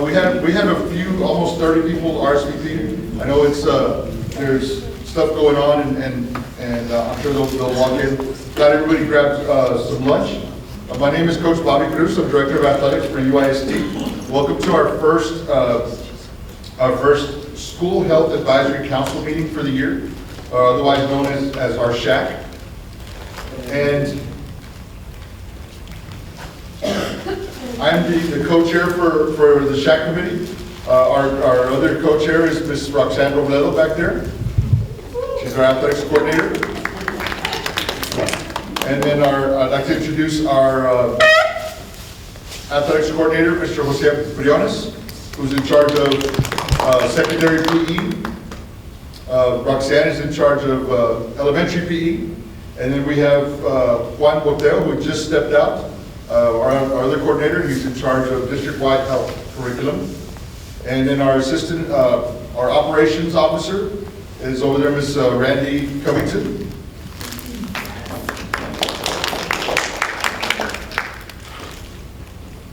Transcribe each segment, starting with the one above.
We have a few, almost 30 people RSVP. I know it's there's stuff going on, and I'm sure they'll walk in. Glad everybody grabbed some lunch. My name is Coach Bobby Cruz. I'm Director of Athletics for ISD. Welcome to our first School Health Advisory Council meeting for the year, otherwise known as our SHAC. And I'm the co-chair for the SHAC committee. Our other co-chair is Ms. Roxanne Robledo back there. She's our athletics coordinator. And then I'd like to introduce our athletics coordinator, Mr. Jose Briones, who's in charge of secondary PE. Roxanne is in charge of elementary PE. And then we have Juan Boteo, who just stepped out, our other coordinator. He's in charge of district-wide health curriculum. And then our assistant, our operations officer is over there, Ms. Randy Covington.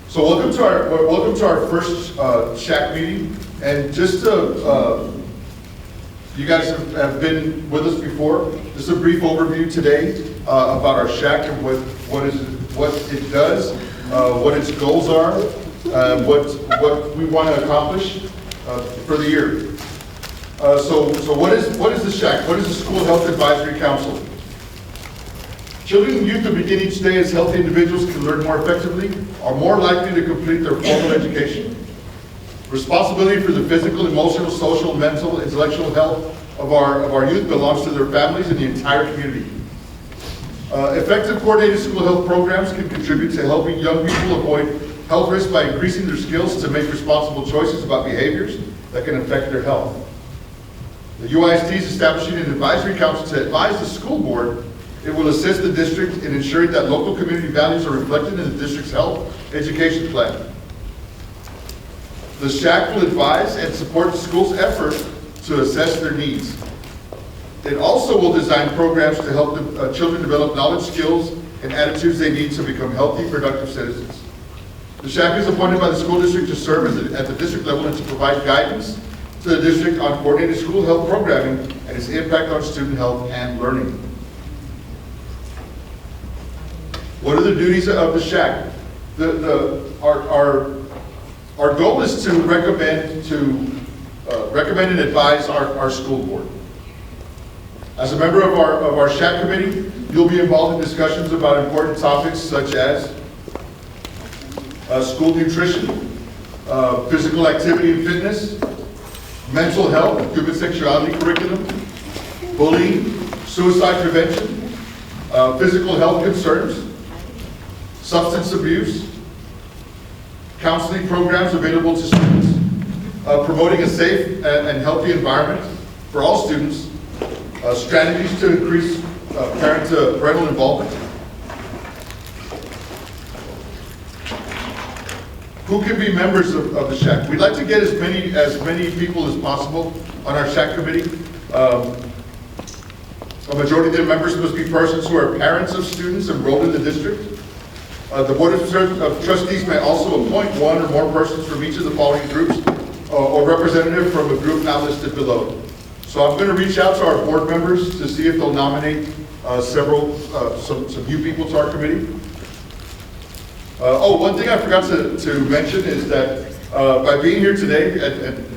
So welcome to our first SHAC meeting, and just to, you guys have been with us before. Just a brief overview today about our SHAC and what it does, what its goals are, what we want to accomplish for the year. So what is the SHAC? What is the School Health Advisory Council? Children and youth who begin each day as healthy individuals can learn more effectively, are more likely to complete their formal education. Responsibility for the physical, emotional, social, mental, intellectual health of our youth belongs to their families and the entire community. Effective coordinated school health programs can contribute to helping young people avoid health risks by increasing their skills to make responsible choices about behaviors that can affect their health. The UISD is establishing an advisory council to advise the school board. It will assist the district in ensuring that local community values are reflected in the district's health education plan. The SHAC will advise and support the school's effort to assess their needs. It also will design programs to help children develop knowledge, skills, and attitudes they need to become healthy, productive citizens. The SHAC is appointed by the school district to serve at the district level and to provide guidance to the district on coordinated school health programming and its impact on student health and learning. What are the duties of the SHAC? Our goal is to recommend and advise our school board. As a member of our SHAC committee, you'll be involved in discussions about important topics such as school nutrition, physical activity and fitness, mental health, human sexuality curriculum, bullying, suicide prevention, physical health concerns, substance abuse, counseling programs available to students, promoting a safe and healthy environment for all students, strategies to increase parental involvement. Who can be members of the SHAC? We'd like to get as many people as possible on our SHAC committee. A majority of the members must be persons who are parents of students enrolled in the district. The Board of Trustees may also appoint one or more persons from each of the following groups or representative from a group not listed below. So I'm going to reach out to our board members to see if they'll nominate some new people to our committee. One thing I forgot to mention is that by being here today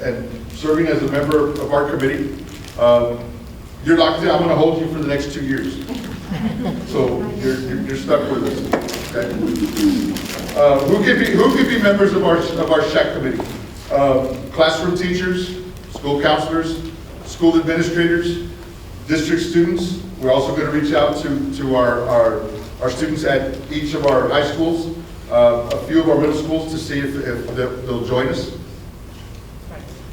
and serving as a member of our committee, you're locked in. I'm going to hold you for the next 2 years. So you're stuck with us. Okay. Who could be members of our SHAC committee? Classroom teachers, school counselors, school administrators, district students. We're also going to reach out to our students at each of our high schools, a few of our middle schools, to see if they'll join us.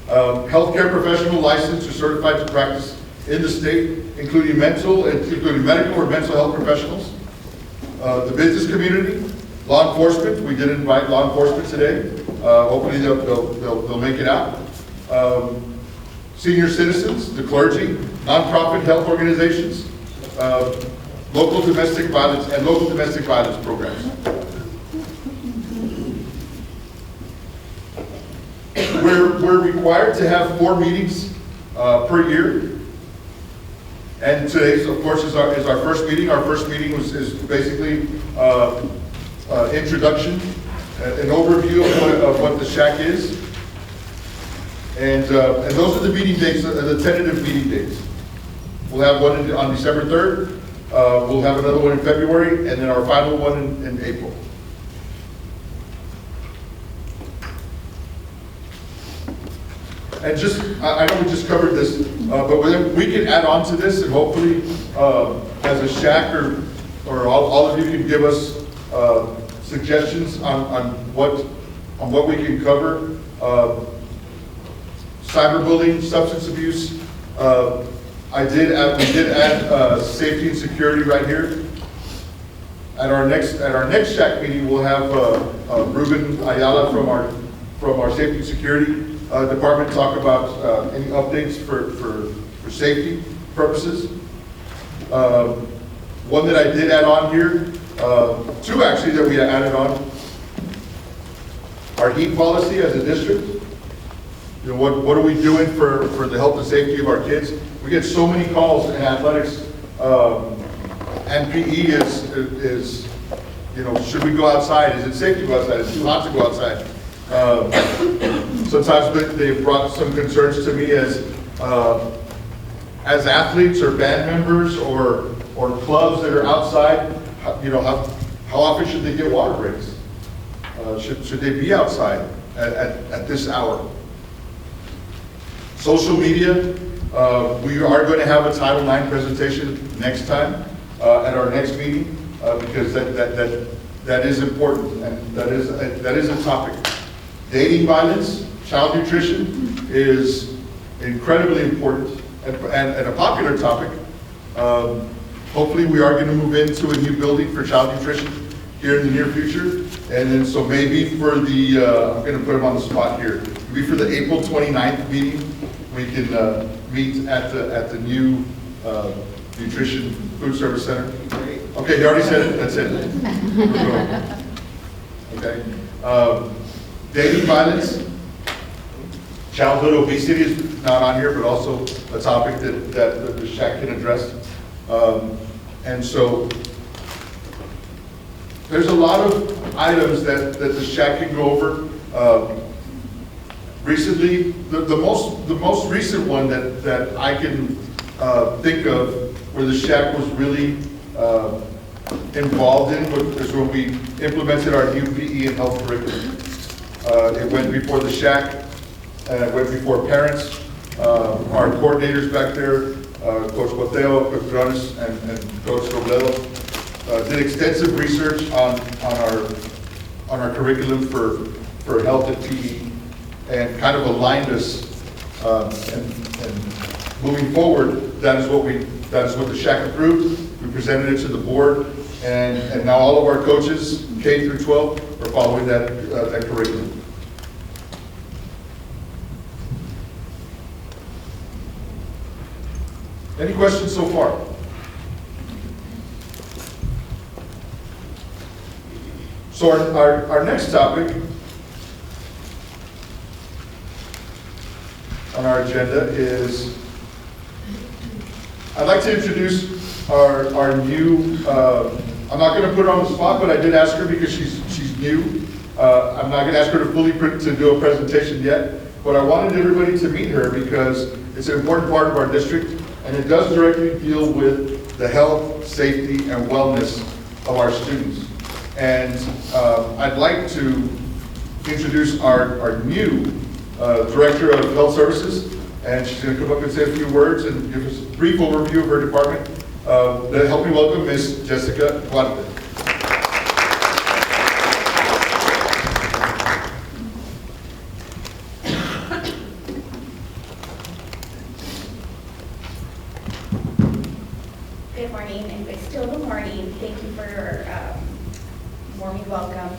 Healthcare professional licensed or certified to practice in the state, including medical or mental health professionals. The business community, law enforcement. We did invite law enforcement today. Hopefully they'll make it out. Senior citizens, the clergy, nonprofit health organizations, local domestic violence programs. we're required to have 4 meetings per year. And today, of course, is our first meeting. Our first meeting is basically introduction, an overview of what the shack is. And those are the meeting dates, the tentative meeting dates. We'll have one on December 3rd. We'll have another one in February, and then our final one in April. And I know we just covered this, but we can add on to this, and hopefully, as a shack, or all of you can give us suggestions on what we can cover. Cyberbullying, substance abuse. We did add safety and security right here. At our next shack meeting, we'll have Ruben Ayala from our safety and security department talk about any updates for safety purposes. One that I did add on here, 2 actually that we added on. Our heat policy as a district. You know, what are we doing for the health and safety of our kids? We get so many calls in athletics, and PE is, you know, should we go outside? Is it safe to go outside? Is it too hot to go outside? Sometimes they've brought some concerns to me as athletes or band members or clubs that are outside. You know, how often should they get water breaks? Should they be outside at this hour? Social media, we are going to have a Title IX presentation next time at our next meeting because that is important, and that is a topic. Dating violence, child nutrition is incredibly important and a popular topic. Hopefully we are going to move into a new building for child nutrition here in the near future. And then so maybe for the, I'm going to put them on the spot here, maybe for the April 29th meeting, we can meet at the new Nutrition Food Service Center. Okay, he already said it, that's it. Okay. Dating violence, childhood obesity is not on here, but also a topic that the shack can address. And so there's a lot of items that the shack can go over. Recently, the most recent one that I can think of where the shack was really involved in is when we implemented our new PE and health curriculum. It went before the shack, it went before parents, our coordinators back there, Coach Boteo, Coach Brones, and Coach Robledo, did extensive research on our curriculum for health and PE, and kind of aligned us. And moving forward, that is what the shack approved. We presented it to the board, and now all of our coaches, K through 12, are following that curriculum. Any questions so far? So our next topic on our agenda is, I'd like to introduce our new, I'm not going to put her on the spot, but I did ask her because she's new. I'm not going to ask her to fully to do a presentation yet, but I wanted everybody to meet her because it's an important part of our district, and it does directly deal with the health, safety, and wellness of our students. And I'd like to introduce our new Director of Health Services, and she's going to come up and say a few words and give us a brief overview of her department. Help me welcome Ms. Jessica Duarte. Good morning, and it's still good morning. Thank you for your warm welcome.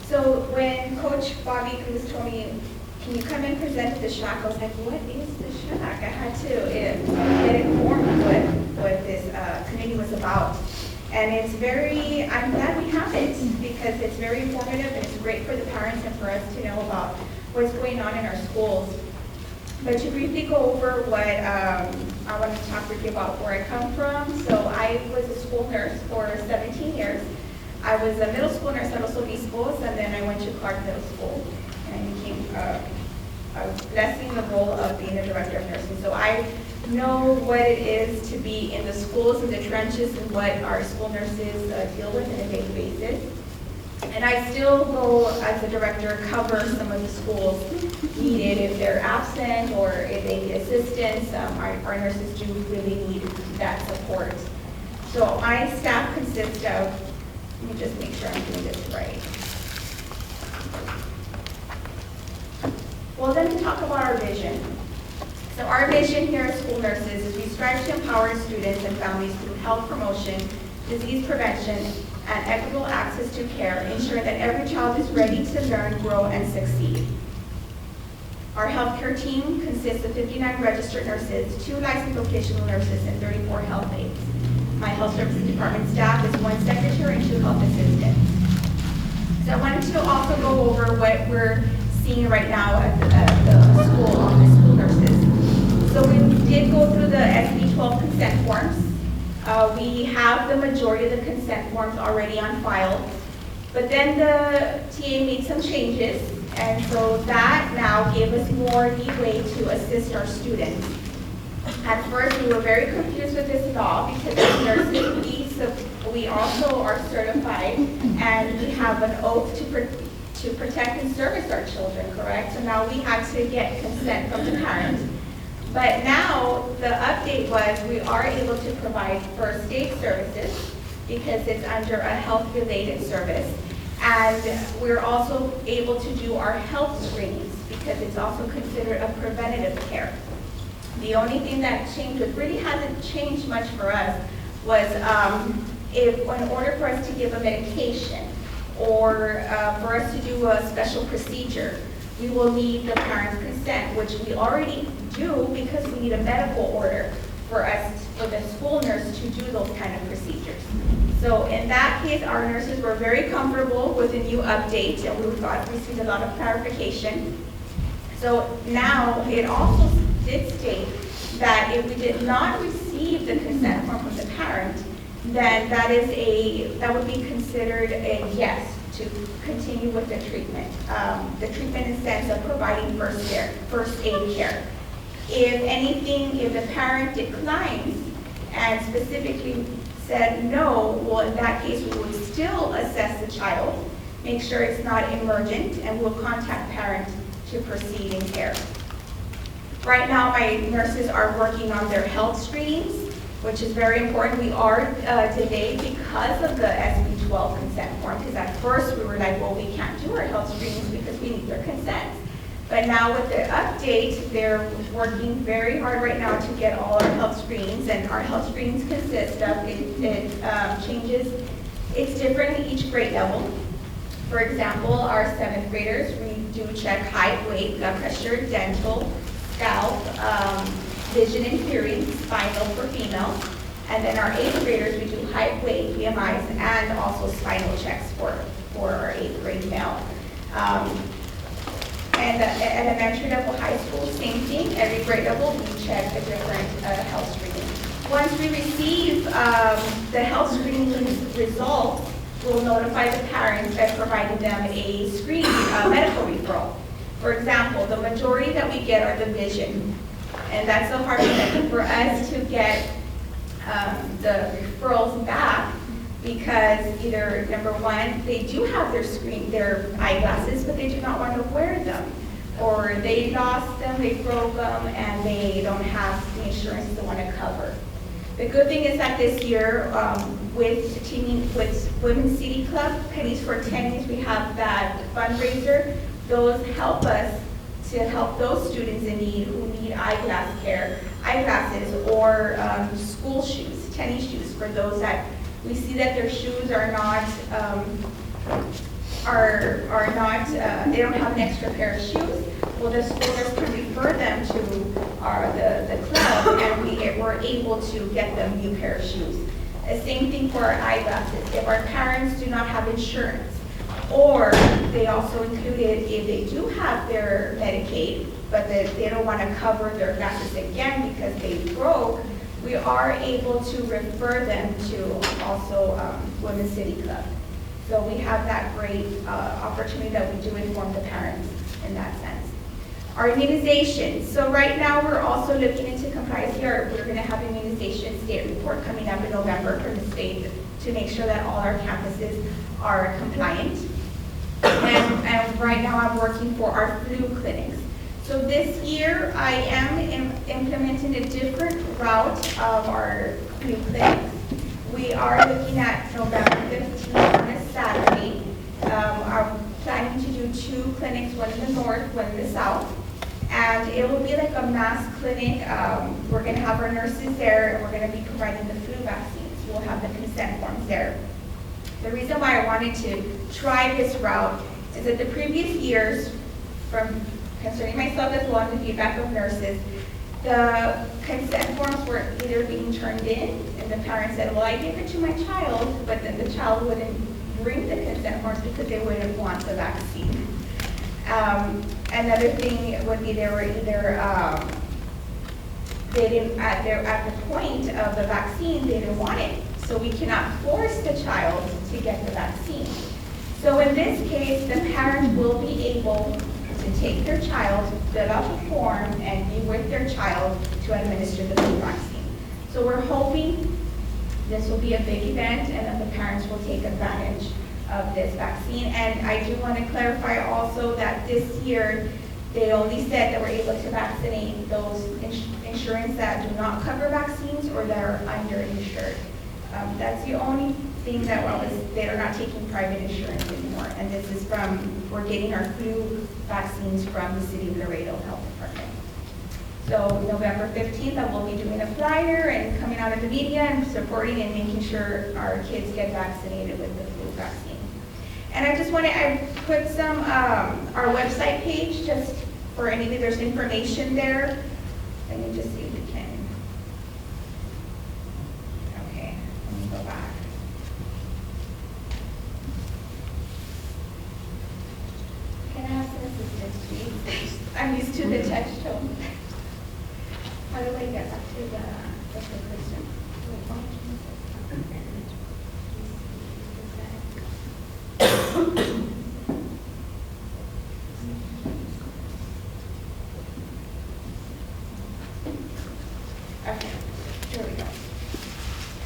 So when Coach Bobby Cruz told me, can you come and present at the shack, I was like, what is the shack? I had to get informed what this committee was about. And it's I'm glad we have it because it's very informative and it's great for the parents and for us to know about what's going on in our schools. But to briefly go over what I want to talk with you about where I come from. So I was a school nurse for 17 years. I was a middle school nurse at Los Obispos, and then I went to Clark Middle School. And I became, I was blessed in the role of being the director of nursing. So I know what it is to be in the schools and the trenches and what our school nurses deal with on a daily basis. And I still go, as a director, cover some of the schools needed if they're absent or if they need assistance. Our nurses do really need that support. So my staff consists of, let me just make sure I'm doing this right. Well, then to talk about our vision. So our vision here at School Nurses is we strive to empower students and families through health promotion, disease prevention, and equitable access to care, ensuring that every child is ready to learn, grow, and succeed. Our healthcare team consists of 59 registered nurses, 2 licensed vocational nurses, and 34 health aides. My health services department staff is 1 secretary and 2 health assistants. So I wanted to also go over what we're seeing right now at the school on the school nurses. So we did go through the SB 12 consent forms. We have the majority of the consent forms already on file, but then the TA made some changes, and so that now gave us more leeway to assist our students. At first, we were very confused with this law because as nurses, we also are certified, and we have an oath to protect and service our children, correct? So now we had to get consent from the parents. But now, the update was we are able to provide first aid services because it's under a health-related service. And we're also able to do our health screenings because it's also considered a preventative care. The only thing that changed, which really hasn't changed much for us, was if in order for us to give a medication or for us to do a special procedure, we will need the parent's consent, which we already do because we need a medical order for the school nurse to do those kind of procedures. So in that case, our nurses were very comfortable with the new update, and we thought we received a lot of clarification. So now it also did state that if we did not receive the consent form from the parent, then that would be considered a yes to continue with the treatment. The treatment in the sense of providing first aid care. If the parent declines and specifically said no, well, in that case, we would still assess the child, make sure it's not emergent, and we'll contact parent to proceed in care. Right now, my nurses are working on their health screenings, which is very important. We are today because of the SB 12 consent form, because at first we were like, well, we can't do our health screenings because we need their consent. But now with the update, they're working very hard right now to get all our health screenings, and our health screenings consist of, it changes, it's different in each grade level. For example, our 7th graders, we do check height, weight, blood pressure, dental, scalp, vision and hearing, spinal for females. And then our 8th graders, we do height, weight, BMIs, and also spinal checks for our 8th grade male. And at elementary level, high school, same thing. Every grade level, we check a different health screening. Once we receive the health screening results, we'll notify the parents by providing them a screening medical referral. For example, the majority that we get are the vision. And that's the hard thing for us to get the referrals back, because either, number one, they do have their eyeglasses, but they do not want to wear them. Or they lost them, they broke them, and they don't have the insurance they want to cover. The good thing is that this year, with Women's City Club, Pennies for Tennies, we have that fundraiser. Those help us to help those students in need who need eyeglasses, or school shoes, tennis shoes, for those that we see that their shoes are not, they don't have an extra pair of shoes. Well, the school nurse can refer them to the club, and we're able to get them a new pair of shoes. The same thing for our eyeglasses. If our parents do not have insurance, Or they also included if they do have their Medicaid, but they don't want to cover their glasses again because they broke, we are able to refer them to also Women's City Club. So we have that great opportunity that we do inform the parents in that sense. Our immunizations. So right now we're also looking into compliance here. We're going to have immunization state report coming up in November from the state to make sure that all our campuses are compliant. And right now I'm working for our flu clinics. So this year I am implementing a different route of our flu clinics. We are looking at November 15th on a Saturday. I'm planning to do 2 clinics, one in the north, one in the south. And it will be like a mass clinic. We're going to have our nurses there, and we're going to be providing the flu vaccines. We'll have the consent forms there. The reason why I wanted to try this route is that the previous years, from concerning myself as well as the feedback of nurses, the consent forms were either being turned in, and the parents said, well, I gave it to my child, but then the child wouldn't bring the consent forms because they wouldn't want the vaccine. Another thing would be they were either, they didn't, at the point of the vaccine, they didn't want it. So we cannot force the child to get the vaccine. So in this case, the parent will be able to take their child, fill out the form, and be with their child to administer the flu vaccine. So we're hoping this will be a big event and that the parents will take advantage of this vaccine. And I do want to clarify also that this year, they only said that we're able to vaccinate those insurance that do not cover vaccines or that are underinsured. That's the only thing that they are not taking private insurance anymore. And this is we're getting our flu vaccines from the City of Laredo Health Department. So November 15th, I will be doing a flyer and coming out of the media and supporting and making sure our kids get vaccinated with the flu vaccine. And I just I put some, our website page, just for anything, there's information there. Let me just see if we can. Okay, let me go back. Can I have some assistance, please? I'm used to the touch tone. How do I get back to the question? Okay, here we go.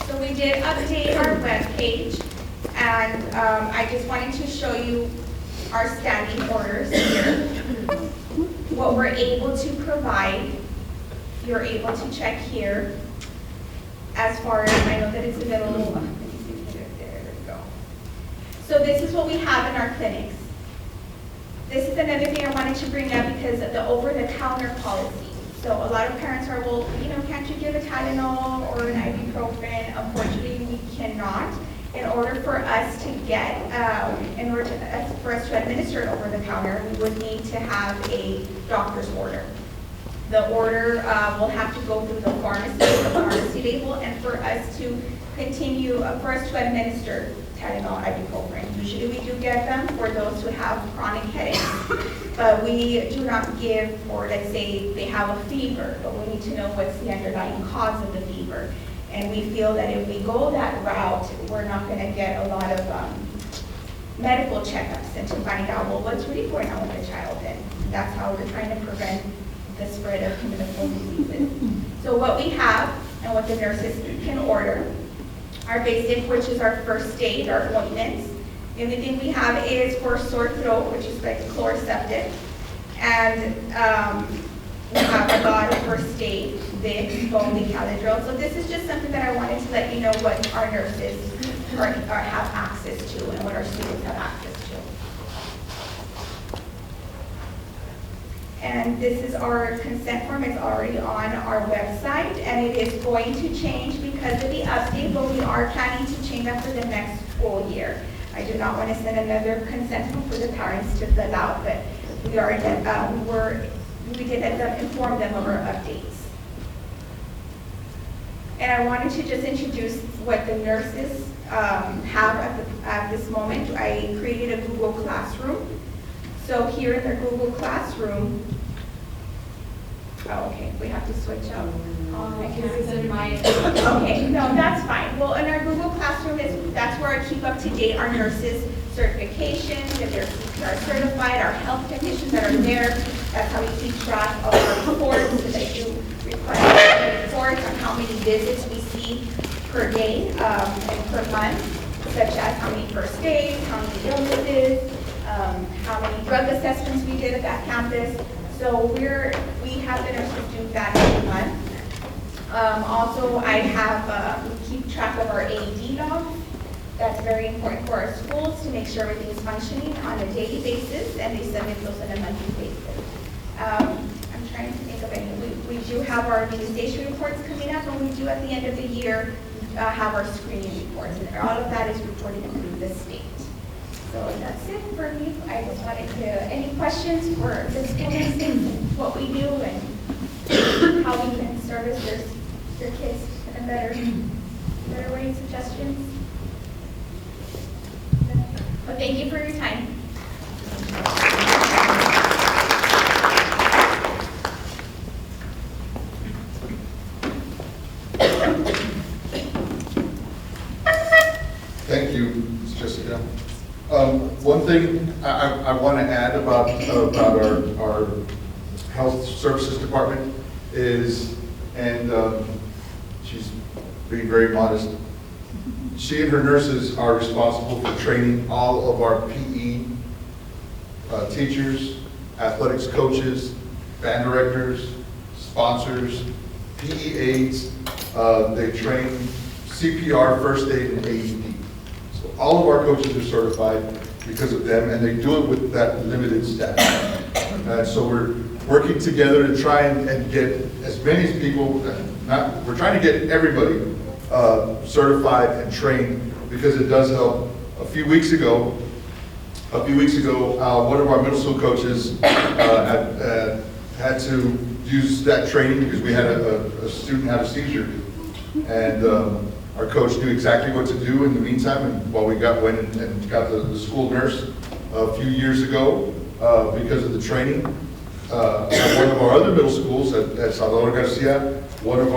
So we did update our web page, and I just wanted to show you our standing orders here. What we're able to provide, you're able to check here. As far as, I know that it's a little, let me see, there we go. So this is what we have in our clinics. This is another thing I wanted to bring up because of the over-the-counter policy. So a lot of parents are, well, can't you give a Tylenol or an ibuprofen? Unfortunately, we cannot. In order for us to get, for us to administer it over the counter, we would need to have a doctor's order. The order will have to go through the pharmacy label, and for us to continue, for us to administer Tylenol, ibuprofen. Usually we do get them for those who have chronic headaches, but we do not give for, let's say, they have a fever, but we need to know what's the underlying cause of the fever. And we feel that if we go that route, we're not going to get a lot of medical checkups and to find out, well, what's really going on with the child. And that's how we're trying to prevent the spread of communicable diseases. So what we have and what the nurses can order, our basic, which is our first aid, our ointments. The only thing we have is for sore throat, which is like chloroseptic. And we have a lot of first aid, Vicks, Bone, Caladril. So this is just something that I wanted to let you know what our nurses have access to and what our students have access to. And this is our consent form. It's already on our website, and it is going to change because of the update, but we are planning to change that for the next school year. I do not want to send another consent form for the parents to fill out, but we did inform them of our updates. And I wanted to just introduce what the nurses have at this moment. I created a Google Classroom. So here in the Google Classroom, oh, okay, we have to switch out. Okay, no, that's fine. Well, in our Google Classroom, that's where I keep up to date our nurses' certifications, if they're CPR certified, our health conditions that are there. That's how we keep track of our reports, so they do request reports on how many visits we see per day and per month, such as how many first aids, how many illnesses, how many drug assessments we did at that campus. So we have the nurses do that every month. Also, I have, we keep track of our AED logs. That's very important for our schools to make sure everything is functioning on a daily basis, and they submit those on a monthly basis. I'm trying to think of any. We do have our immunization reports coming up, and we do at the end of the year have our screening reports, and all of that is reported through the state. So that's it for me. I just wanted to, any questions for the school nurses, what we do, and how we can service their kids in a better way, suggestions? Well, thank you for your time. Thank you, Ms. Jessica. One thing I want to add about our health services department is, and she's being very modest, she and her nurses are responsible for training all of our PE teachers, athletics coaches, band directors, sponsors, PE aides. They train CPR, first aid, and AED. So all of our coaches are certified because of them, and they do it with that limited staff. So we're working together to try and get as many people, we're trying to get everybody certified and trained, because it does help. A few weeks ago, one of our middle school coaches had to use that training because we had a student had a seizure, and our coach knew exactly what to do in the meantime. And while we went and got the school nurse a few years ago because of the training. At one of our other middle schools at Salvador Garcia, one of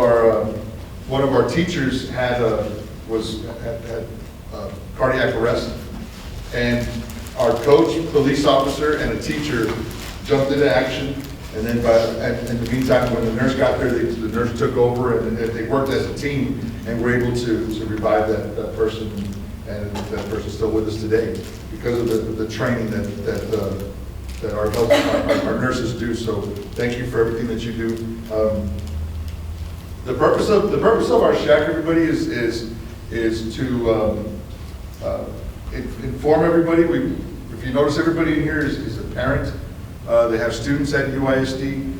our teachers had cardiac arrest, and our coach, police officer, and a teacher jumped into action. And then in the meantime, when the nurse got there, the nurse took over, and they worked as a team and were able to revive that person, and that person's still with us today because of the training that our nurses do. So thank you for everything that you do. The purpose of our shack, everybody, is to inform everybody. If you notice, everybody in here is a parent. They have students at UISD.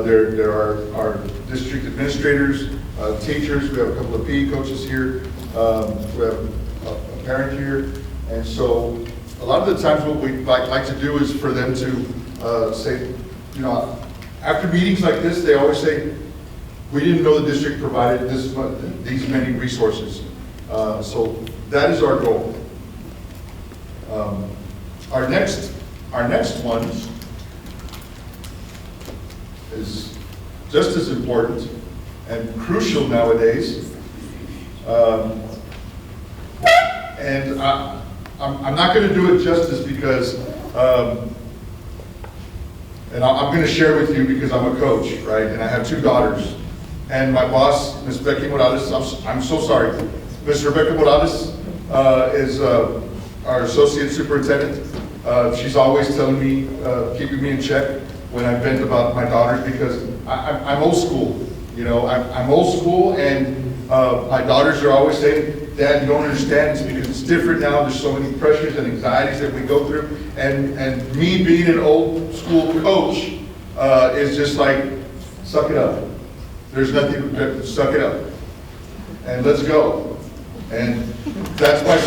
There are our district administrators, teachers. We have a couple of PE coaches here. We have a parent here. And so a lot of the times what we like to do is for them to say, after meetings like this, they always say, we didn't know the district provided these many resources. So that is our goal. Our next one is just as important and crucial nowadays. And I'm not going to do it justice because, and I'm going to share with you because I'm a coach, right? And I have two daughters. And my boss, Ms. Becky Morales, I'm so sorry. Ms. Rebecca Morales is our associate superintendent. She's always telling me, keeping me in check when I vent about my daughters, because I'm old school. I'm old school, and my daughters are always saying, Dad, you don't understand. It's because it's different now. There's so many pressures and anxieties that we go through. And me being an old school coach is just like, suck it up. There's nothing, suck it up. And let's go. And that's my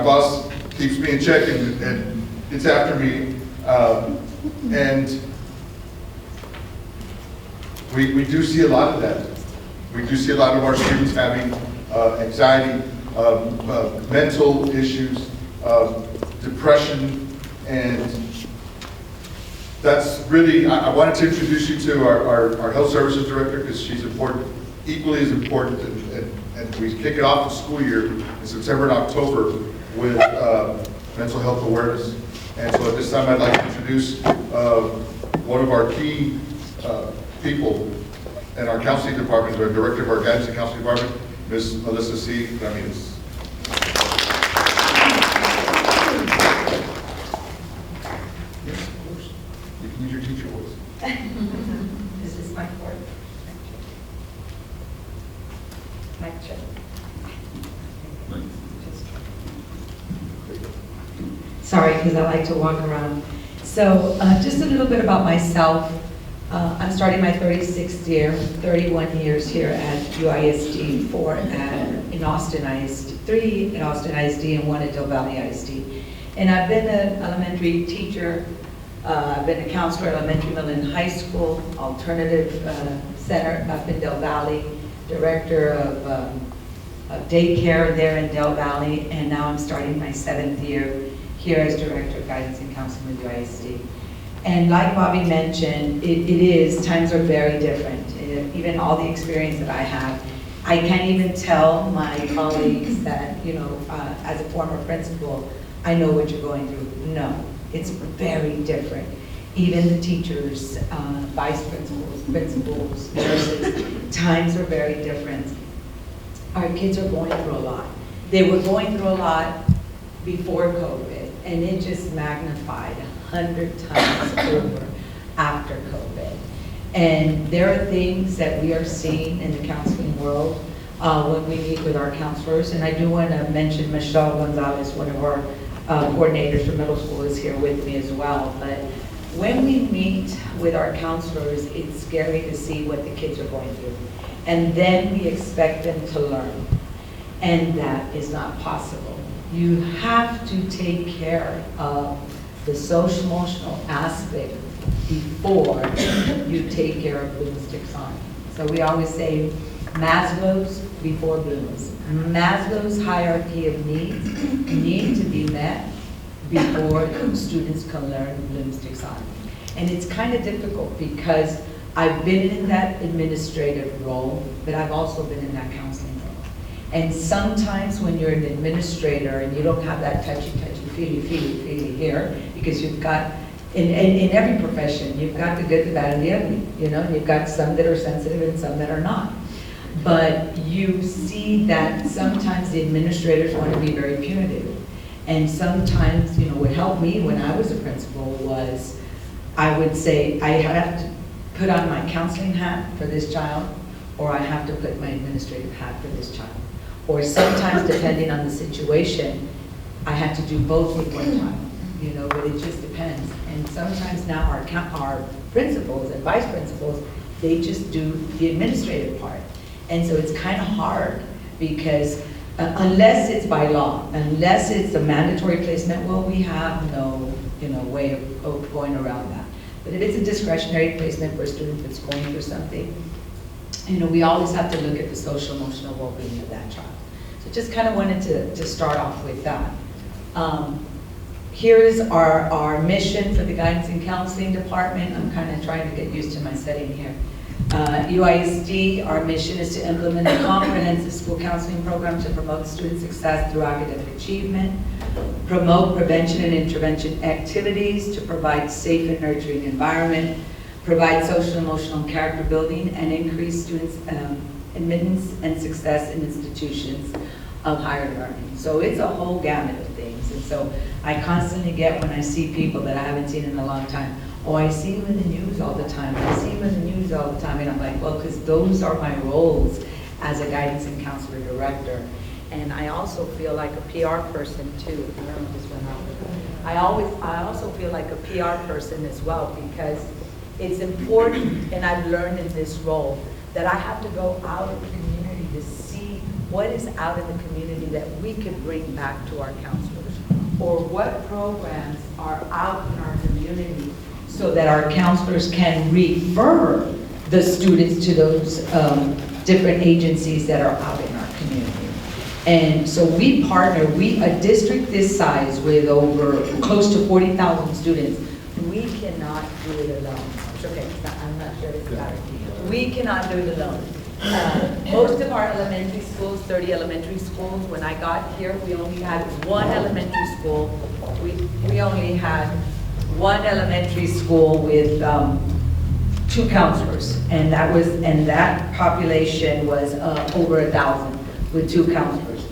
boss keeps me in check and gets after me. And we do see a lot of that. We do see a lot of our students having anxiety, mental issues, depression, and that's really, I wanted to introduce you to our health services director because she's important, equally as important, and we kick it off the school year in September and October with mental health awareness. And so at this time, I'd like to introduce one of our key people in our counseling department, our director of our guidance and counseling department, Ms. Melissa C. Ramirez. Yes, of course. You can use your teacher voice. This is my board. Mic check. Sorry, because I like to walk around. So just a little bit about myself. I'm starting my 36th year, 31 years here at UISD, 4 in Austin ISD, 3 at Austin ISD and 1 at Del Valley ISD. And I've been an elementary teacher, I've been a counselor at elementary, middle, and high school, alternative center up in Del Valley, director of daycare there in Del Valley, and now I'm starting my 7th year here as Director of Guidance and Counseling with UISD. And like Bobby mentioned, times are very different. Even all the experience that I have, I can't even tell my colleagues that, you know, as a former principal, I know what you're going through. No, it's very different. Even the teachers, vice principals, principals, nurses, times are very different. Our kids are going through a lot. They were going through a lot before COVID, and it just magnified 100 times over after COVID. And there are things that we are seeing in the counseling world when we meet with our counselors. And I do want to mention Michelle Gonzalez, one of our coordinators for middle school, is here with me as well. But when we meet with our counselors, it's scary to see what the kids are going through. And then we expect them to learn. And that is not possible. You have to take care of the social emotional aspect before you take care of Bloom's taxonomy. So we always say Maslow's before Bloom's. Maslow's hierarchy of needs need to be met before students can learn Bloom's taxonomy. And it's kind of difficult because I've been in that administrative role, but I've also been in that counseling role. And sometimes when you're an administrator and you don't have that touchy, feely here, because you've got, in every profession, you've got the good, the bad, and the ugly, you know, and you've got some that are sensitive and some that are not. But you see that sometimes the administrators want to be very punitive. And sometimes, you know, what helped me when I was a principal was, I would say, I have to put on my counseling hat for this child, or I have to put my administrative hat for this child. Or sometimes, depending on the situation, I had to do both at one time, you know, but it just depends. And sometimes now our principals and vice principals, they just do the administrative part. And so it's kind of hard because unless it's by law, unless it's a mandatory placement, well, we have no, you know, way of going around that. But if it's a discretionary placement for a student that's going through something, you know, we always have to look at the social emotional well-being of that child. So just kind of wanted to start off with that. Here is our mission for the Guidance and Counseling Department. I'm kind of trying to get used to my setting here. UISD, our mission is to implement a comprehensive school counseling program to promote student success through academic achievement, promote prevention and intervention activities to provide safe and nurturing environment, provide social, emotional, and character building, and increase students' admittance and success in institutions of higher learning. So it's a whole gamut of things. And so I constantly get when I see people that I haven't seen in a long time, oh, I see you in the news all the time. I see you in the news all the time. And I'm like, well, because those are my roles as a guidance and counselor director. And I also feel like a PR person too. I don't know if this went out. I also feel like a PR person as well, because it's important, and I've learned in this role, that I have to go out in the community to see what is out in the community that we could bring back to our counselors, or what programs are out in our community so that our counselors can refer the students to those different agencies that are out in our community. And so we partner, a district this size with over close to 40,000 students, we cannot do it alone. Okay, I'm not sure it's got it. We cannot do it alone. Most of our elementary schools, 30 elementary schools, when I got here, we only had one elementary school. We only had one elementary school with 2 counselors, and that population was over 1,000 with 2 counselors.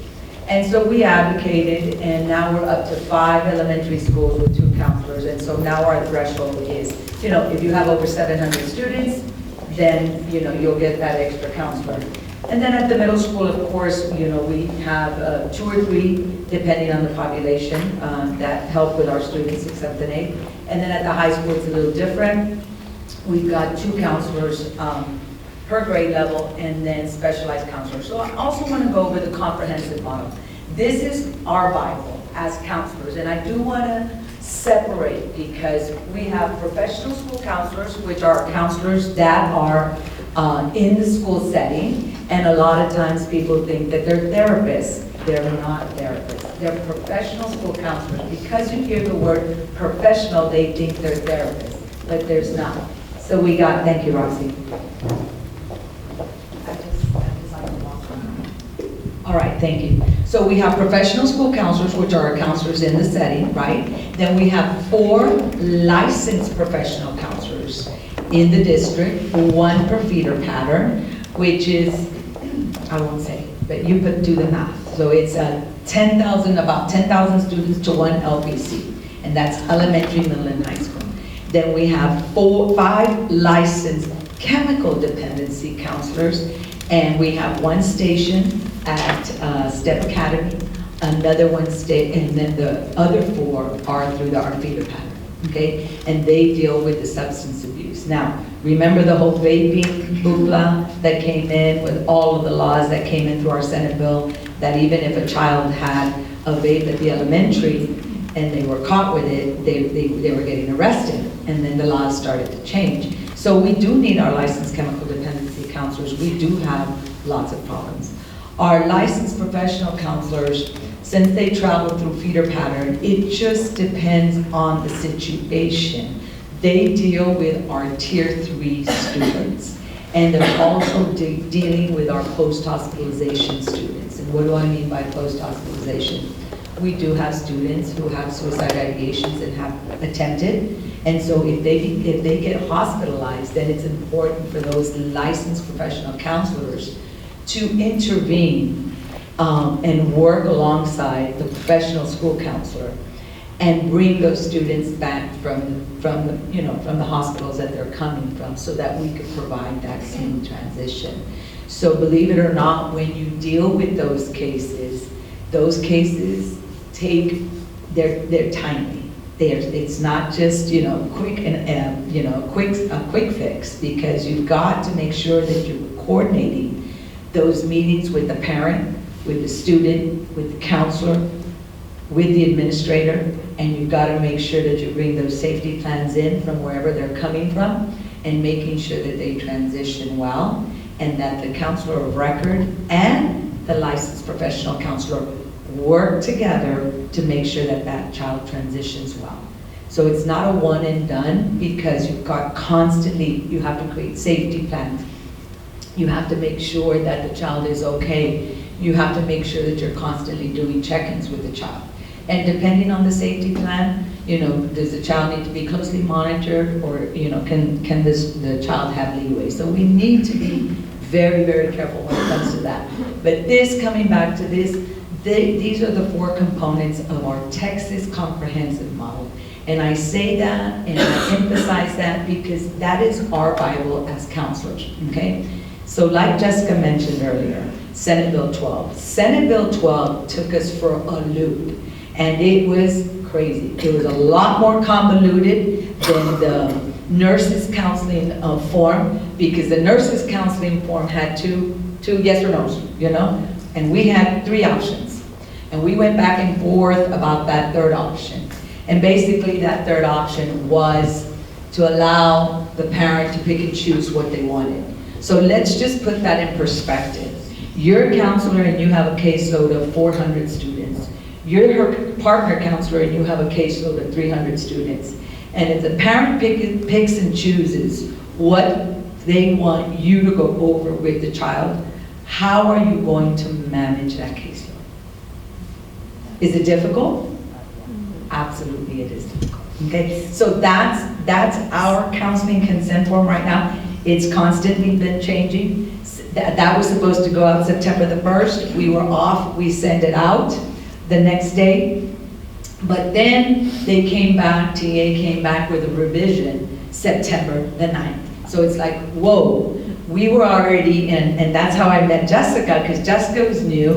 And so we advocated, and now we're up to 5 elementary schools with 2 counselors, and so now our threshold is, if you have over 700 students, then, you'll get that extra counselor. And then at the middle school, of course, we have 2 or 3, depending on the population, that help with our students, 6th, 7th, and 8th. And then at the high school, it's a little different. We've got 2 counselors per grade level, and then specialized counselors. So I also want to go over the comprehensive model. This is our Bible as counselors, and I do want to separate, because we have professional school counselors, which are counselors that are in the school setting, and a lot of times people think that they're therapists. They're not therapists. They're professional school counselors. Because you hear the word professional, they think they're therapists, but there's not. So we got, thank you, Roxy. All right, thank you. So we have professional school counselors, which are our counselors in the setting, right? Then we have 4 licensed professional counselors in the district, 1 per feeder pattern, which is, I won't say, but you do the math. So it's about 10,000 students to 1 LPC, and that's elementary, middle, and high school. Then we have 5 licensed chemical dependency counselors, and we have 1 station at STEP Academy, another 1 and then the other 4 are through our feeder pattern, okay? And they deal with the substance abuse. Now, remember the whole vaping hoopla that came in with all of the laws that came in through our Senate bill, that even if a child had a vape at the elementary and they were caught with it, they were getting arrested, and then the laws started to change. So we do need our licensed chemical dependency counselors. We do have lots of problems. Our licensed professional counselors, since they travel through feeder pattern, it just depends on the situation. They deal with our tier 3 students, and they're also dealing with our post-hospitalization students. And what do I mean by post-hospitalization? We do have students who have suicide ideations and have attempted, and so if they get hospitalized, then it's important for those licensed professional counselors to intervene and work alongside the professional school counselor and bring those students back from the hospitals that they're coming from, so that we could provide that smooth transition. So believe it or not, when you deal with those cases they're timely. It's not just quick and a quick fix, because you've got to make sure that you're coordinating those meetings with the parent, with the student, with the counselor, with the administrator, and you've got to make sure that you bring those safety plans in from wherever they're coming from, and making sure that they transition well, and that the counselor of record and the licensed professional counselor work together to make sure that that child transitions well. So it's not a one and done, because you've got constantly, you have to create safety plans. You have to make sure that the child is okay. You have to make sure that you're constantly doing check-ins with the child. And depending on the safety plan, does the child need to be closely monitored, or can the child have leeway? So we need to be very, very careful when it comes to that. But coming back to this, these are the 4 components of our Texas comprehensive model. And I say that and I emphasize that because that is our Bible as counselors, okay? So like Jessica mentioned earlier, Senate Bill 12. Senate Bill 12 took us for a loop, and it was crazy. It was a lot more convoluted than the nurses counseling form, because the nurses counseling form had two yes or no's, and we had 3 options. And we went back and forth about that 3rd option. And basically that 3rd option was to allow the parent to pick and choose what they wanted. So let's just put that in perspective. You're a counselor and you have a caseload of 400 students. You're her partner counselor and you have a caseload of 300 students. And if the parent picks and chooses what they want you to go over with the child, how are you going to manage that caseload? Is it difficult? Absolutely it is difficult. Okay, so that's our counseling consent form right now. It's constantly been changing. That was supposed to go out September the 1st. We were off, we sent it out the next day. But then they came back, TA came back with a revision September the 9th. So it's like, whoa, we were already in, and that's how I met Jessica, because Jessica was new.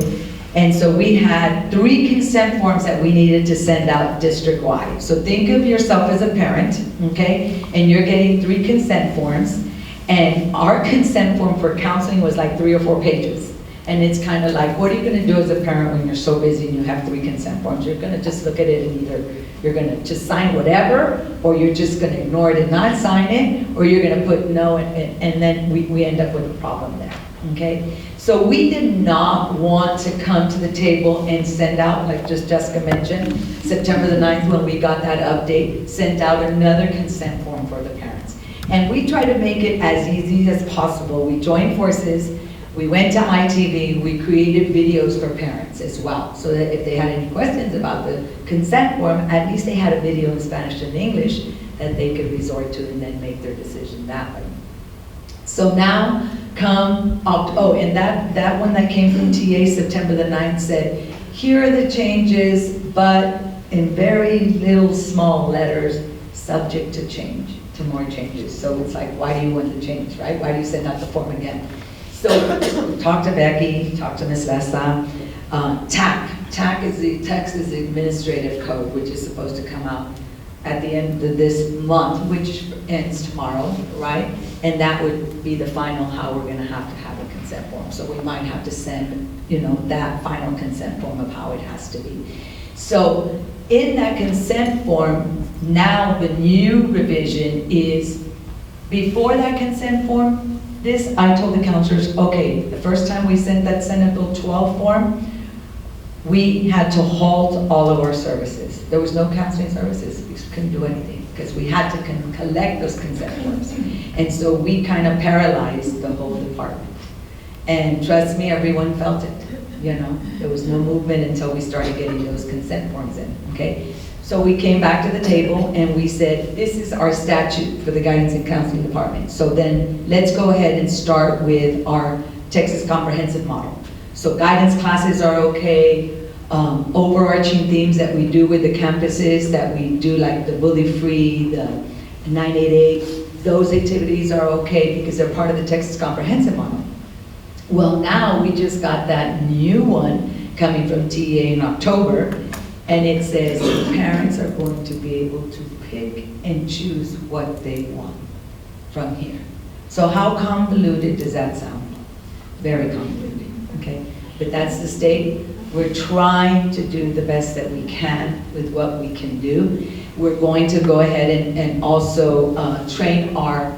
And so we had 3 consent forms that we needed to send out district-wide. So think of yourself as a parent, okay? And you're getting 3 consent forms. And our consent form for counseling was like 3 or 4 pages. And it's kind of like, what are you gonna do as a parent when you're so busy and you have 3 consent forms? You're gonna just look at it and either you're gonna just sign whatever, or you're just gonna ignore it and not sign it, or you're gonna put no, and then we end up with a problem there, okay? So we did not want to come to the table and send out, like just Jessica mentioned, September the 9th when we got that update, sent out another consent form for the parents. And we try to make it as easy as possible. We joined forces, we went to ITV, we created videos for parents as well, so that if they had any questions about the consent form, at least they had a video in Spanish and English that they could resort to and then make their decision that way. So now, and that one that came from TA September the 9th said, here are the changes, but in very little small letters, subject to change, to more changes. So it's like, why do you want the change, right? Why do you send out the form again? So talk to Becky, talk to Ms. Vesta. TAC is the Texas Administrative Code, which is supposed to come out at the end of this month, which ends tomorrow, right? And that would be the final how we're gonna have a consent form. So we might have to send, that final consent form of how it has to be. So in that consent form, now the new revision is, before that consent form, I told the counselors, okay, the first time we sent that Senate Bill 12 form, we had to halt all of our services. There was no counseling services. We couldn't do anything because we had to collect those consent forms. And so we kind of paralyzed the whole department. And trust me, everyone felt it. There was no movement until we started getting those consent forms in, okay? So we came back to the table and we said, this is our statute for the Guidance and Counseling Department. So then let's go ahead and start with our Texas Comprehensive Model. So guidance classes are okay, overarching themes that we do with the campuses, that we do like the bully-free, the 988, those activities are okay because they're part of the Texas Comprehensive Model. Well, now we just got that new one coming from TEA in October, and it says parents are going to be able to pick and choose what they want from here. So how convoluted does that sound? Very convoluted, okay? But that's the state. We're trying to do the best that we can with what we can do. We're going to go ahead and also train our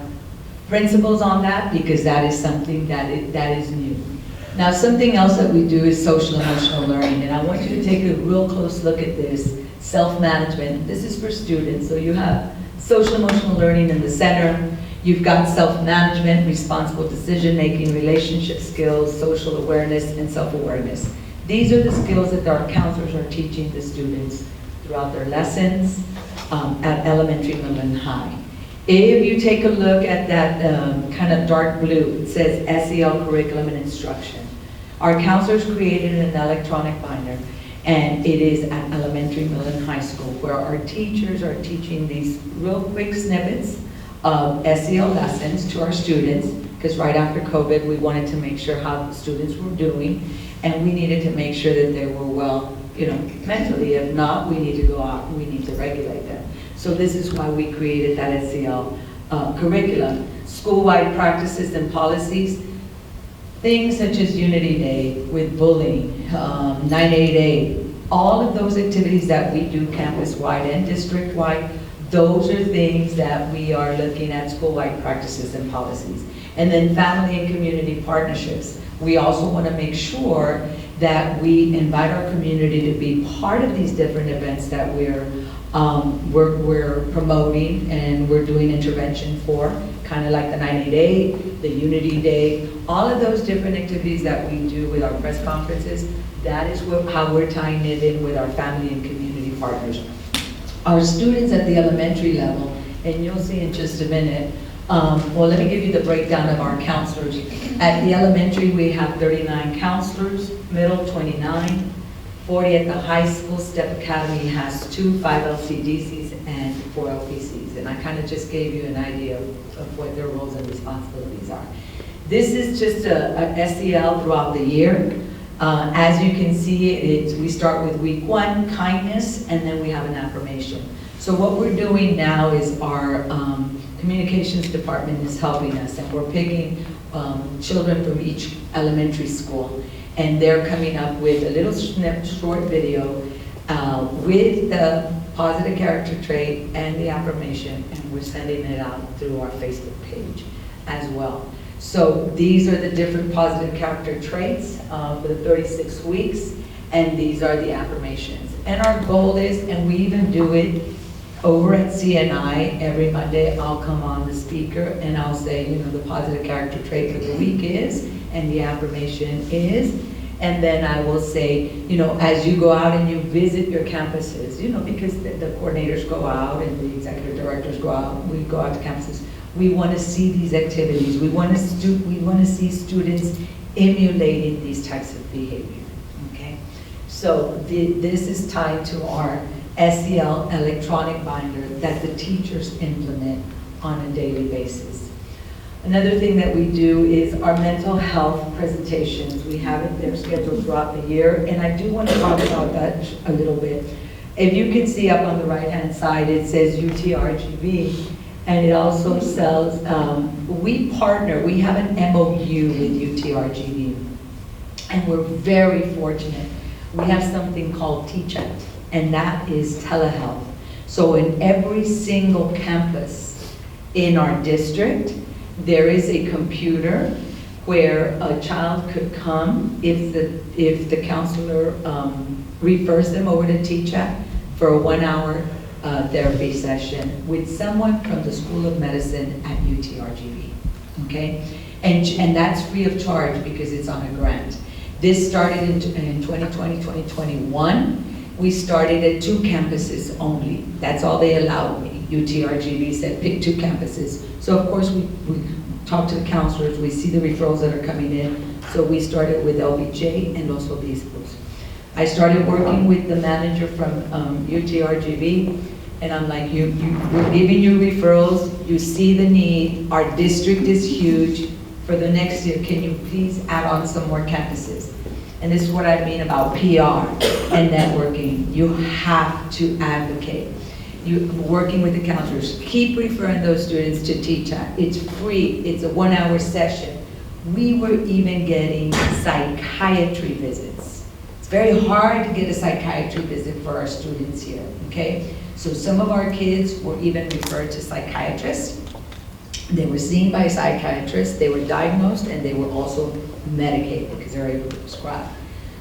principals on that, because that is something that is new. Now, something else that we do is social emotional learning, and I want you to take a real close look at this. Self-management, this is for students, so you have social emotional learning in the center. You've got self-management, responsible decision-making, relationship skills, social awareness, and self-awareness. These are the skills that our counselors are teaching the students throughout their lessons at elementary, middle, and high. If you take a look at that kind of dark blue, it says SEL curriculum and instruction. Our counselors created an electronic binder, and it is at elementary, middle, and high school, where our teachers are teaching these real quick snippets of SEL lessons to our students, because right after COVID, we wanted to make sure how the students were doing, and we needed to make sure that they were well, mentally. If not, we need to go out and we need to regulate them. So this is why we created that SEL curriculum. School-wide practices and policies, things such as Unity Day with bullying, 988, all of those activities that we do campus-wide and district-wide, those are things that we are looking at, school-wide practices and policies. And then family and community partnerships. We also want to make sure that we invite our community to be part of these different events that we're promoting and we're doing intervention for, kind of like the 90 Day, the Unity Day, all of those different activities that we do with our press conferences. That is how we're tying it in with our family and community partners. Our students at the elementary level, and you'll see in just a minute, well, let me give you the breakdown of our counselors. At the elementary, we have 39 counselors, middle 29, 40 at the high school. Step Academy has 2, 5 LCDCs and 4 LPCs. And I kind of just gave you an idea of what their roles and responsibilities are. This is just a SEL throughout the year. As you can see, we start with week 1, kindness, and then we have an affirmation. So what we're doing now is our communications department is helping us, and we're picking children from each elementary school, and they're coming up with a little short video with the positive character trait and the affirmation, and we're sending it out through our Facebook page as well. So these are the different positive character traits for the 36 weeks, and these are the affirmations. And our goal is, and we even do it over at CNI, every Monday I'll come on the speaker and I'll say, you know, the positive character trait for the week is, and the affirmation is, and then I will say, you know, as you go out and you visit your campuses, you know, because the coordinators go out and the executive directors go out, we go out to campuses, we want to see these activities, we want to see students emulating these types of behavior, okay? So this is tied to our SEL electronic binder that the teachers implement on a daily basis. Another thing that we do is our mental health presentations. We have it there scheduled throughout the year, and I do want to talk about that a little bit. If you can see up on the right-hand side, it says UTRGV, and it also says, we partner, we have an MOU with UTRGV, and we're very fortunate. We have something called T-Chat, and that is telehealth. So in every single campus in our district, there is a computer where a child could come if the counselor refers them over to T-Chat for a 1-hour therapy session with someone from the School of Medicine at UTRGV, okay? And that's free of charge because it's on a grant. This started in 2020, 2021. We started at 2 campuses only. That's all they allowed me. UTRGV said pick 2 campuses. So of course we talk to the counselors, we see the referrals that are coming in. So we started with LBJ and Los Obispos. I started working with the manager from UTRGV, and I'm like, we're giving you referrals, you see the need, our district is huge. For the next year, can you please add on some more campuses? And this is what I mean about PR and networking. You have to advocate. You working with the counselors, keep referring those students to T-Chat. It's free, it's a 1-hour session. We were even getting psychiatry visits. It's very hard to get a psychiatry visit for our students here, okay? So some of our kids were even referred to psychiatrists. They were seen by a psychiatrist, they were diagnosed, and they were also medicated because they're able to prescribe.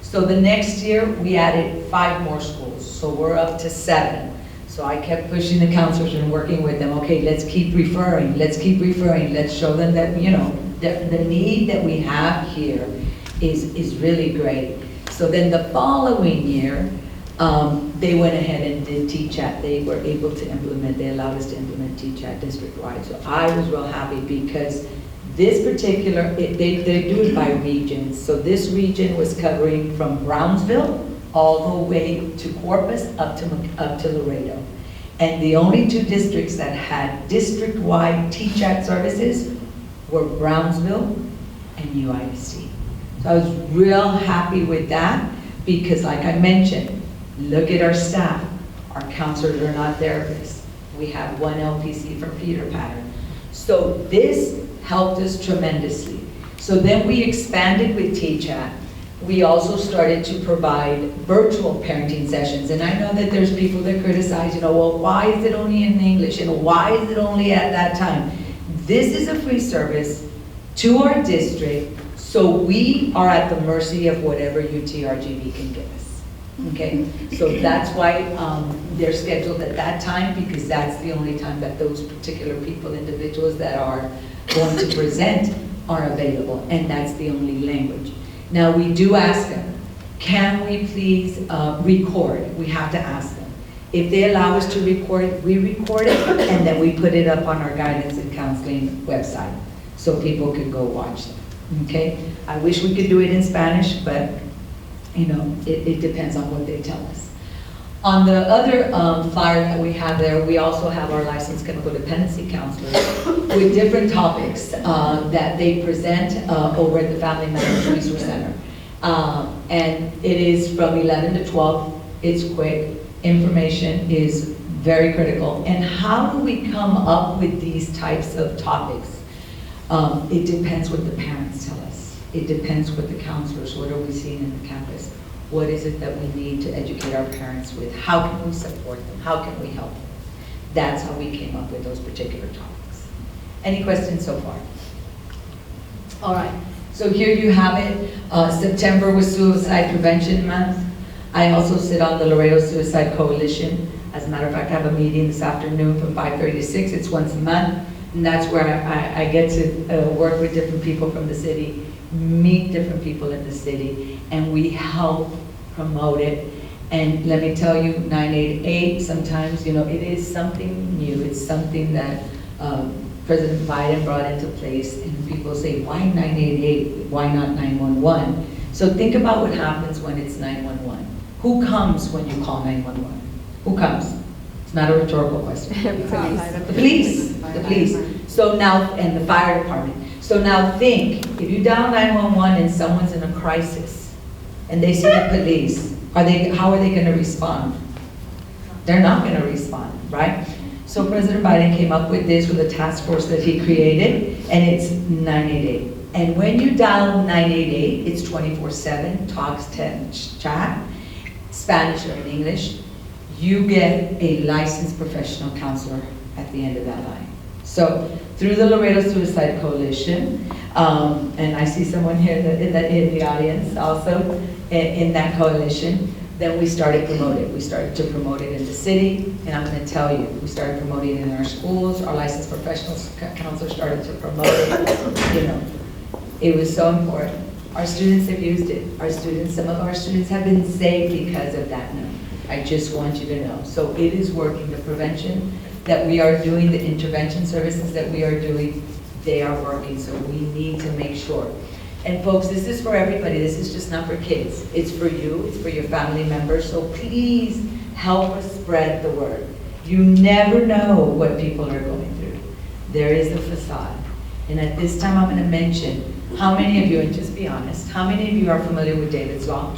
So the next year, we added 5 more schools, so we're up to 7. So I kept pushing the counselors and working with them, okay, let's keep referring, let's show them that, you know, the need that we have here is really great. So then the following year, they went ahead and did T-Chat. They were able to implement, they allowed us to implement T-Chat district-wide. So I was real happy because this particular, they do it by regions. So this region was covering from Brownsville all the way to Corpus up to Laredo. And the only 2 districts that had district-wide T-Chat services were Brownsville and UISD. So I was real happy with that because like I mentioned, look at our staff. Our counselors are not therapists. We have 1 LPC from Peter Pattern. So this helped us tremendously. So then we expanded with T-Chat. We also started to provide virtual parenting sessions. And I know that there's people that criticize, you know, well, why is it only in English? And why is it only at that time? This is a free service. to our district, so we are at the mercy of whatever UTRGV can give us. Okay, so that's why they're scheduled at that time, because that's the only time that those particular people, individuals that are going to present are available, and that's the only language. Now, we do ask them, can we please record? We have to ask them. If they allow us to record, we record it, and then we put it up on our guidance and counseling website, so people can go watch them, okay? I wish we could do it in Spanish, but you know, it depends on what they tell us. On the other flyer that we have there, we also have our licensed chemical dependency counselors with different topics that they present over at the Family Matters Resource Center. And it is from 11 to 12, it's quick, information is very critical. And how do we come up with these types of topics? It depends what the parents tell us. It depends what the counselors, what are we seeing in the campus? What is it that we need to educate our parents with? How can we support them? How can we help them? That's how we came up with those particular topics. Any questions so far? All right, so here you have it. September was Suicide Prevention Month. I also sit on the Laredo Suicide Coalition. As a matter of fact, I have a meeting this afternoon from 5:30 to 6. It's once a month. And that's where I get to work with different people from the city, meet different people in the city, and we help promote it. And let me tell you, 988, sometimes, you know, it is something new. It's something that President Biden brought into place, and people say, why 988? Why not 911? So think about what happens when it's 911. Who comes when you call 911? Who comes? It's not a rhetorical question. The police. The police. So now, and the fire department. So now think, if you dial 911 and someone's in a crisis, and they see the police, how are they going to respond? They're not going to respond, right? So President Biden came up with this with a task force that he created, and it's 988. And when you dial 988, it's 24/7, talks, text, chat, Spanish or in English. You get a licensed professional counselor at the end of that line. So through the Laredo Suicide Coalition, and I see someone here in the audience also in that coalition, then we started promoting. We started to promote it in the city, and I'm going to tell you, we started promoting it in our schools. Our licensed professional counselors started to promote it. You know, it was so important. Our students have used it. Some of our students have been saved because of that note. I just want you to know. So it is working. The prevention that we are doing, the intervention services that we are doing, they are working. So we need to make sure. And folks, this is for everybody. This is just not for kids. It's for you. It's for your family members. So please help us spread the word. You never know what people are going through. There is a facade. And at this time, I'm going to mention how many of you, and just be honest, how many of you are familiar with David's Law?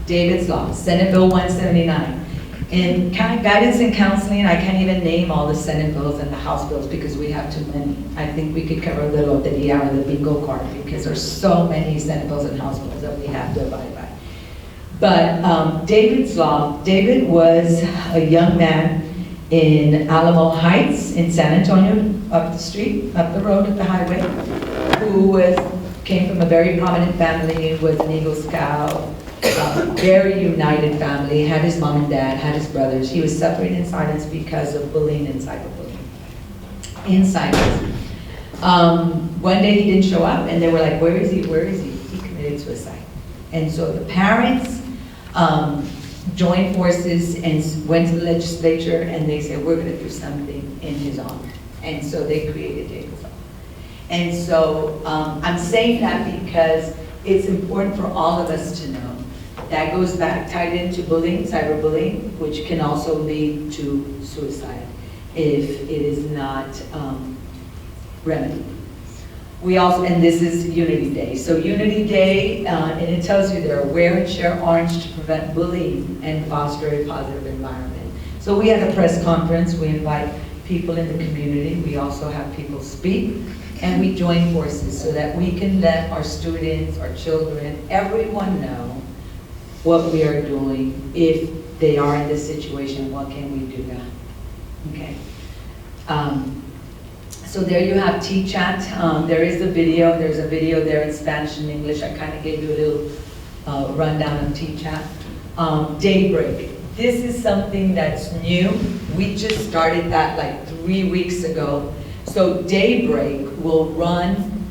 David's Law, Senate Bill 179. In guidance and counseling, I can't even name all the Senate bills and the House bills because we have too many. I think we could cover the loteria or the bingo card because there's so many Senate bills and House bills that we have to abide by. But David's Law, David was a young man in Alamo Heights in San Antonio, up the street, up the road at the highway, who came from a very prominent family, was an Eagle Scout, very united family, had his mom and dad, had his brothers. He was suffering in silence because of bullying and cyberbullying. In silence. One day he didn't show up and they were like, where is he, where is he? He committed suicide. And so the parents joined forces and went to the legislature and they said, we're gonna do something in his honor. And so they created David's Law. And so I'm saying that because it's important for all of us to know. That goes back, tied into bullying, cyberbullying, which can also lead to suicide if it is not remedied. We also, and this is Unity Day. So Unity Day, and it tells you there, wear and share orange to prevent bullying and foster a positive environment. So we had a press conference, we invite people in the community, we also have people speak, and we join forces so that we can let our students, our children, everyone know what we are doing. If they are in this situation, what can we do now? Okay. So there you have T-Chat. There is a video. There's a video there in Spanish and English. I kind of gave you a little rundown of T-Chat. Daybreak. This is something that's new. We just started that like 3 weeks ago. So Daybreak will run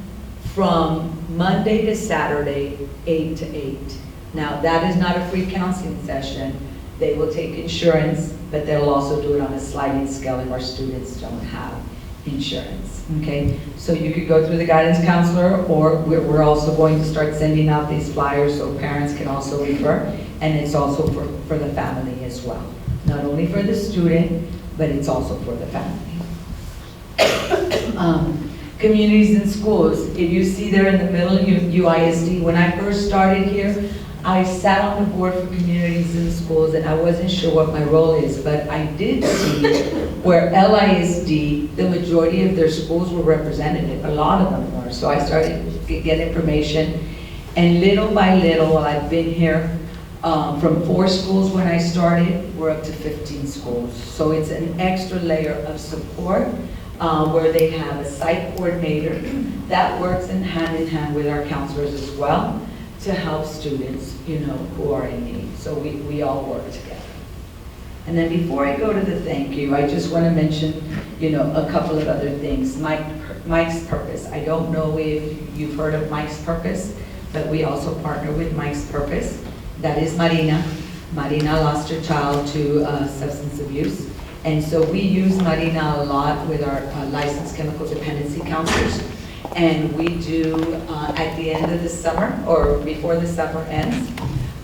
from Monday to Saturday, 8 to 8. Now, that is not a free counseling session. They will take insurance, but they'll also do it on a sliding scale if our students don't have insurance, okay? So you could go through the guidance counselor, or we're also going to start sending out these flyers so parents can also refer, and it's also for the family as well. Not only for the student, but it's also for the family. Communities and schools. If you see there in the middle, UISD, when I first started here, I sat on the board for communities and schools, and I wasn't sure what my role is, but I did see where LISD, the majority of their schools were represented, a lot of them were. So I started to get information, and little by little, while I've been here, from 4 schools when I started, we're up to 15 schools. So it's an extra layer of support where they have a site coordinator that works in hand with our counselors as well to help students, who are in need. So we all work together. And then before I go to the thank you, I just want to mention, a couple of other things. Mike's Purpose. I don't know if you've heard of Mike's Purpose, but we also partner with Mike's Purpose. That is Marina. Marina lost her child to substance abuse. And so we use Marina a lot with our licensed chemical dependency counselors. And we do, at the end of the summer, or before the summer ends,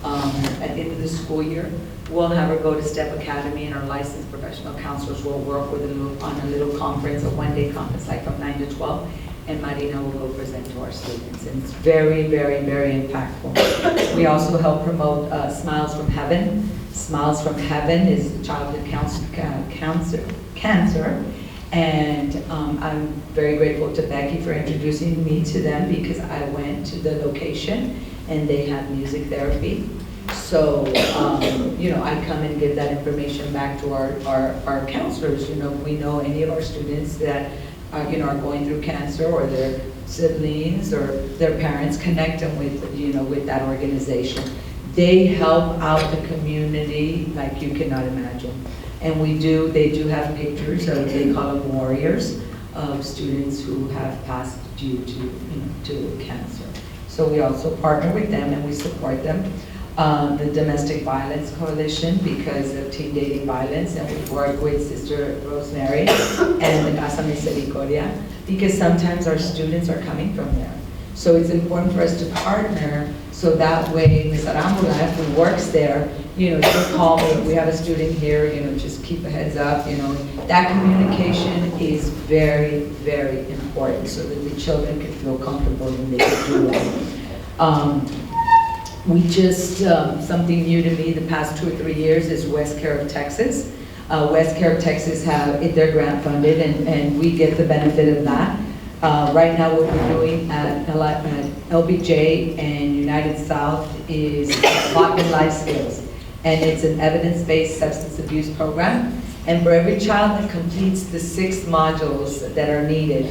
at the end of the school year, we'll have her go to STEP Academy, and our licensed professional counselors will work with on a little conference, a one-day conference, like from 9 to 12, and Marina will go present to our students. And it's very, very, very impactful. We also help promote Smiles from Heaven. Smiles from Heaven is childhood cancer. And I'm very grateful to Becky for introducing me to them, because I went to the location and they have music therapy. So, I come and give that information back to our counselors. We know any of our students that are going through cancer, or their siblings or their parents, connect them with that organization. They help out the community like you cannot imagine. And they do have pictures of, they call them warriors, of students who have passed due to cancer. So we also partner with them and we support them. The Domestic Violence Coalition, because of teen dating violence, and we work with Sister Rosemary and the Casa Misericordia, because sometimes our students are coming from there. So it's important for us to partner, so that way Ms. Arambula, who works there, she'll call me, we have a student here, just keep a heads up, That communication is very, very important, so that the children can feel comfortable and they can do that. We just, something new to me the past 2 or 3 years is West Care of Texas. West Care of Texas they're grant funded, and we get the benefit of that. Right now, what we're doing at LBJ and United South is Lock and Life Skills. And it's an evidence-based substance abuse program. And for every child that completes the 6 modules that are needed,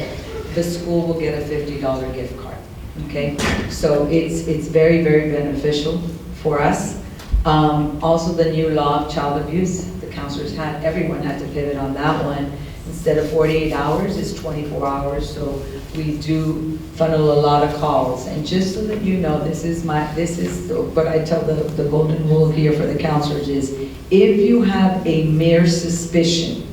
the school will get a $50 gift card, okay? So it's very, very beneficial for us. Also, the new law of child abuse, the counselors everyone had to pivot on that one. Instead of 48 hours, it's 24 hours, so we do funnel a lot of calls. And just so that you know, this is what I tell the golden rule here for the counselors is, if you have a mere suspicion,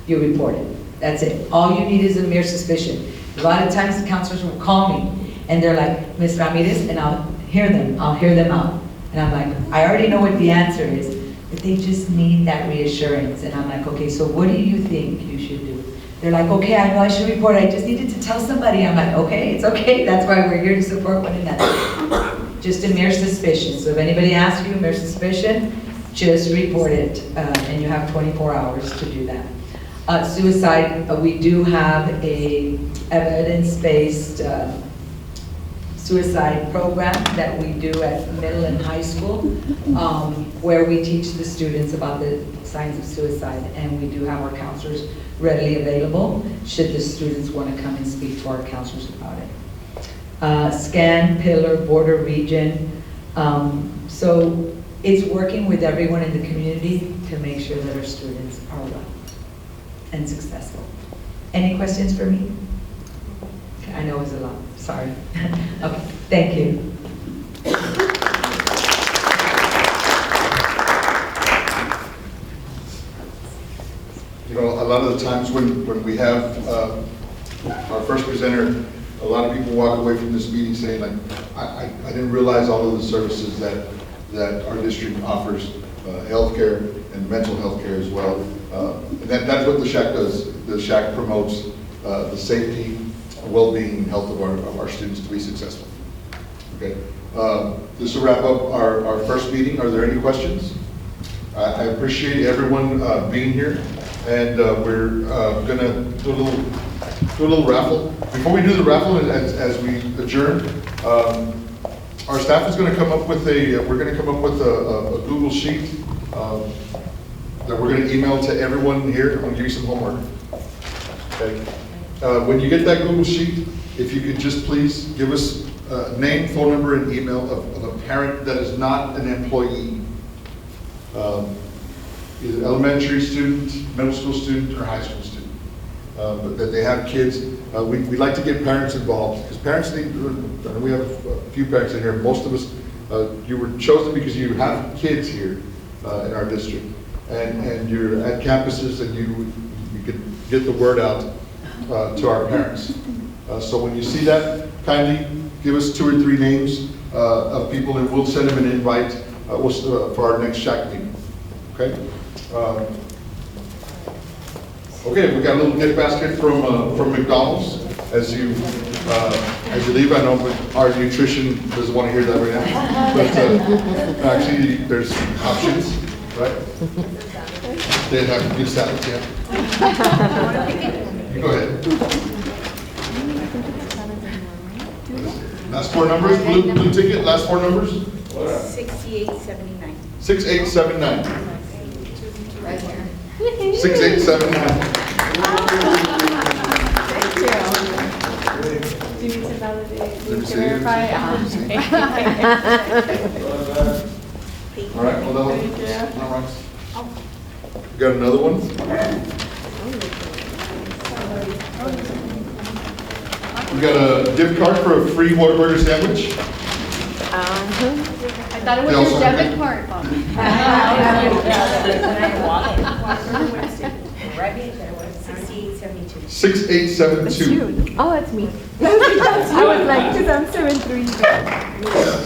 you report it. That's it. All you need is a mere suspicion. A lot of times the counselors will call me, and they're like, Ms. Ramirez, and I'll hear them out. And I'm like, I already know what the answer is, but they just need that reassurance. And I'm like, okay, so what do you think you should do? They're like, okay, I know I should report it. I just needed to tell somebody. I'm like, okay, it's okay. That's why we're here to support one another. Just a mere suspicion. So if anybody asks you a mere suspicion, just report it. And you have 24 hours to do that. Suicide, we do have a evidence-based suicide program that we do at middle and high school, where we teach the students about the signs of suicide, and we do have our counselors readily available should the students want to come and speak to our counselors about it. SCAN, Pillar, Border Region. So it's working with everyone in the community to make sure that our students are well and successful. Any questions for me? Okay, I know it's a lot, sorry. Okay, thank you. You know, a lot of the times when we have our first presenter, a lot of people walk away from this meeting saying, like, I didn't realize all of the services that our district offers, healthcare and mental health care as well. And that's what the SHAC does. The SHAC promotes the safety, well-being, and health of our students to be successful. Okay. This will wrap up our first meeting. Are there any questions? I appreciate everyone being here, and we're gonna do a little raffle. Before we do the raffle, as we adjourn, our staff is gonna come up with a Google sheet that we're gonna email to everyone here. I'm gonna give you some homework. Okay. When you get that Google sheet, if you could just please give us name, phone number, and email of a parent that is not an employee. Either elementary student, middle school student, or high school student. But that they have kids. We'd like to get parents involved, because parents need, we have a few parents in here, most of us, you were chosen because you have kids here in our district. And you're at campuses, and you could get the word out to our parents. So when you see that, kindly give us 2 or 3 names of people, and we'll send them an invite for our next SHAC meeting. Okay? Okay, we got a little gift basket from McDonald's as you leave. I know our nutrition doesn't want to hear that right now, but actually there's options, right? They have good salads, yeah. Go ahead. Last 4 numbers, blue ticket, last 4 numbers? 6879. 6879. Right here. 6879. Thank you. Do you need to validate, Let me to see. verify? All right, hold on. Thank you. All right. We got another one? We got a gift card for a free Whataburger sandwich. I thought it They was also your have debit good- card. $68.72. 6872. Oh, that's me. I was like, because I'm 7'3".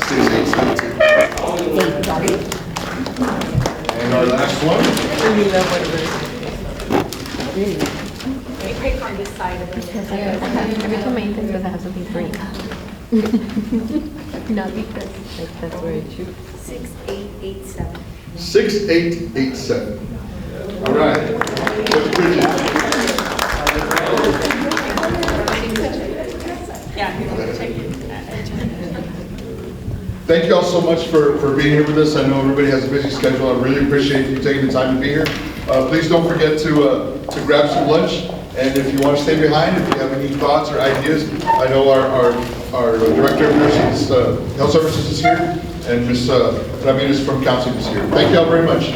6872. And our last one? Pick on this side of it. Every time I eat this, because I have something free. Not because that's where I choose. 6887. 6887. All right. Coach Bridget. Thank you all so much for being here with us. I know everybody has a busy schedule. I really appreciate you taking the time to be here. Please don't forget to grab some lunch. And if you want to stay behind, if you have any thoughts or ideas, I know our Director of Nursing Health Services is here, and Ms. Ramirez from Counseling is here. Thank you all very much.